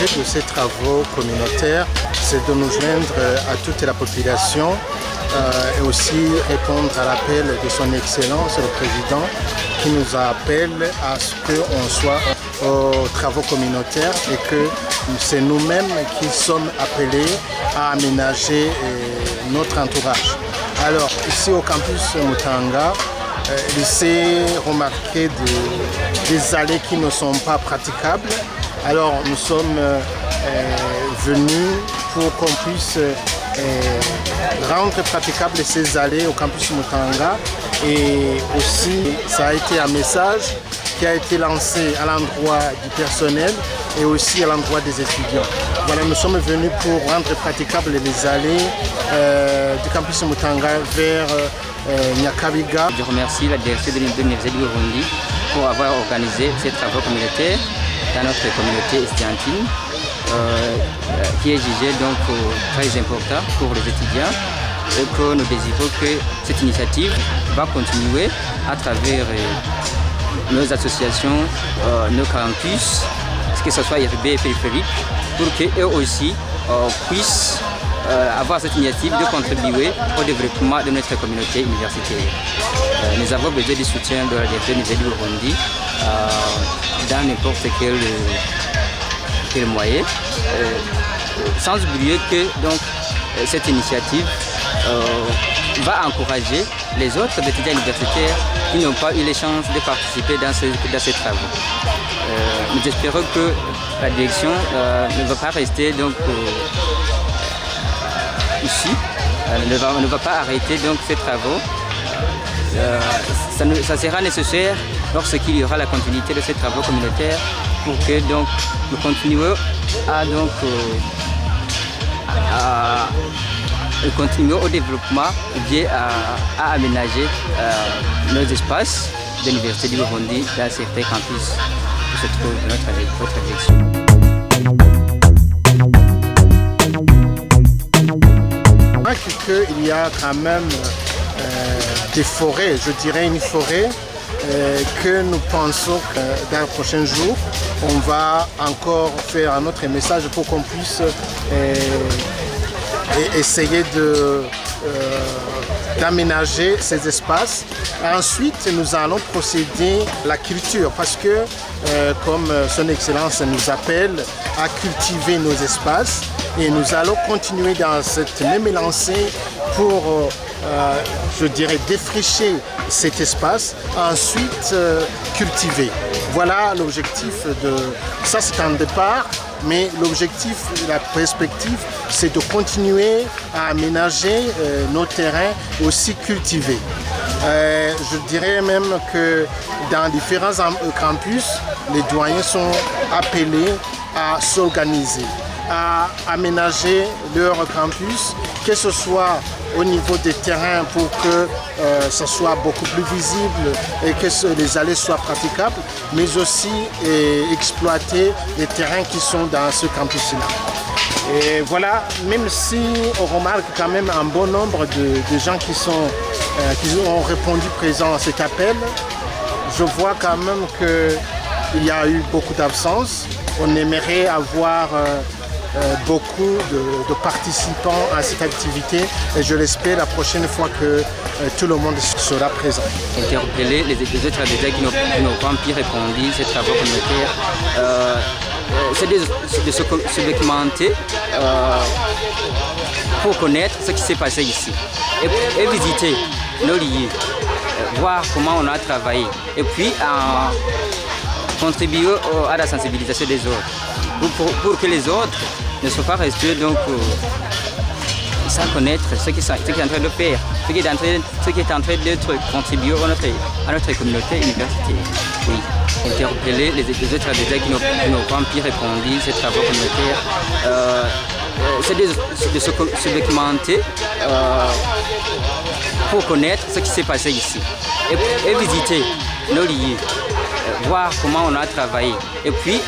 but de ces travaux communautaires, c'est de nous joindre à toute la population et aussi répondre à l'appel de son Excellence, le Président, qui nous appelle à ce qu'on soit aux travaux communautaires et que c'est nous-mêmes qui sommes appelés à aménager notre entourage. Alors, ici au campus Mutanga, il s'est remarqué des allées qui ne sont pas praticables. Alors, nous sommes venus pour qu'on puisse rendre praticables ces allées au campus Mutanga. Et aussi, ça a été un message qui a été lancé à l'endroit du personnel et aussi à l'endroit des étudiants. Voilà, nous sommes venus pour rendre praticables les allées du campus Mutanga vers Nyakabiga. Je remercie la direction de l'Université du Burundi pour avoir organisé ces travaux communautaires dans notre communauté estudiantine qui est jugée donc très important pour les étudiants et que nous désirons que cette initiative va continuer à travers nos associations, nos campus, que ce soit urbain et périphérique, pour qu'eux aussi puissent avoir cette initiative de contribuer au développement de notre communauté universitaire. Nous avons besoin du soutien de la direction de l'Université du Burundi dans n'importe quel moyen, sans oublier que donc, cette initiative va encourager les autres étudiants universitaires qui n'ont pas eu les chances de participer dans ces travaux. Nous espérons que la direction ne va pas rester donc, ici, ne va pas arrêter donc, ces travaux. Ça sera nécessaire lorsqu'il y aura la continuité de ces travaux communautaires pour que donc, nous continuions à continuer au développement et à aménager nos espaces de l'Université du Burundi dans certains campus où se trouve notre direction. Il y a quand même des forêts, je dirais une forêt que nous pensons que dans les prochains jours, on va encore faire un autre message pour qu'on puisse essayer d'aménager ces espaces. Ensuite, nous allons procéder à la culture parce que, comme Son Excellence nous appelle à cultiver nos espaces, et nous allons continuer dans cette même lancée pour, je dirais, défricher cet espace, ensuite cultiver. Voilà l'objectif de... Ça, c'est un départ, mais l'objectif, la perspective, c'est de continuer à aménager nos terrains, aussi cultiver. Je dirais même que dans différents campus, les doyens sont appelés à s'organiser, à aménager leur campus, que ce soit au niveau des terrains pour que ce soit beaucoup plus visible et que les allées soient praticables, mais aussi exploiter les terrains qui sont dans ce campus-là. Et voilà, même si on remarque quand même un bon nombre de gens qui ont répondu présents à cet appel, je vois quand même qu'il y a eu beaucoup d'absences. On aimerait avoir beaucoup de participants à cette activité et je l'espère la prochaine fois que tout le monde sera présent. Interpeller les autres adhérents qui n'ont pas pu répondre à ces travaux communautaires, c'est de se documenter pour connaître ce qui s'est passé ici et visiter nos lieux, voir comment on a travaillé et puis contribuer à la sensibilisation des autres pour que les autres ne soient pas restés donc, sans connaître ce qui est en train de faire, ce qui est en train d'être contribué à notre communauté universitaire. Oui. Interpeller les autres adhérents qui n'ont pas pu répondre à ces travaux communautaires, c'est de se documenter pour connaître ce qui s'est passé ici et visiter nos lieux, voir comment on a travaillé et puis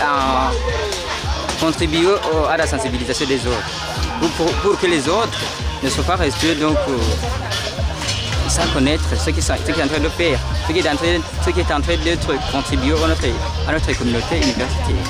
contribuer à la sensibilisation des autres pour que les autres ne soient pas restés donc, sans connaître ce qui est en train de faire, ce qui est en train d'être contribué à notre communauté universitaire.